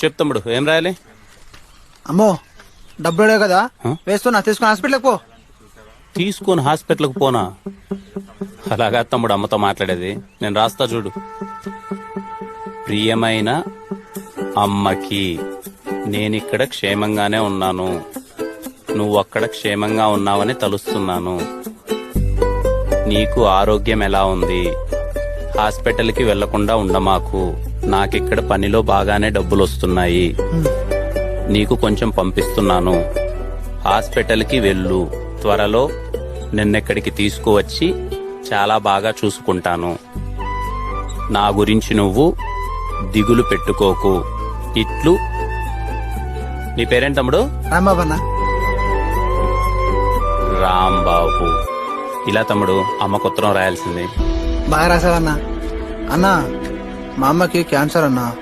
చెప్తాడు ఏం రాయాలి? అమ్మో డబ్బులే కదా హ? వేస్తున్నా, తీసుకుని హాస్పిటల్కి పో. తీసుకొని హాస్పిటల్కి పోనా? అలాగా తమ్ముడు అమ్మతో మాట్లాడేది. నేను రాస్తా చూడు. ప్రియమైన అమ్మకి, నేనిక్కడ క్షేమంగానే ఉన్నాను, నువ్వు అక్కడ క్షేమంగా ఉన్నావని తలుస్తున్నాను. నీకు ఆరోగ్యం ఎలా ఉంది? హాస్పిటల్కి వెళ్లకుండా ఉండమాకు. నాకిక్కడ పనిలో బాగానే డబ్బులు వస్తున్నాయి. నీకు కొంచెం పంపిస్తున్నాను. హాస్పిటల్కి వెళ్ళు. త్వరలో నిన్నెక్కడికి తీసుకువచ్చి చాలా బాగా చూసుకుంటాను. నా గురించి నువ్వు దిగులు పెట్టుకోకు. ఇట్లు నీ పేరేంటి తమ్ముడు? రాంబాబు అన్న. రాంబాబు. ఇలా తమ్ముడు అమ్మకు ఉత్తరం రాయాల్సింది. బాగా రాసావన్నా. అన్నా మా అమ్మకి క్యాన్సర్ అన్నా.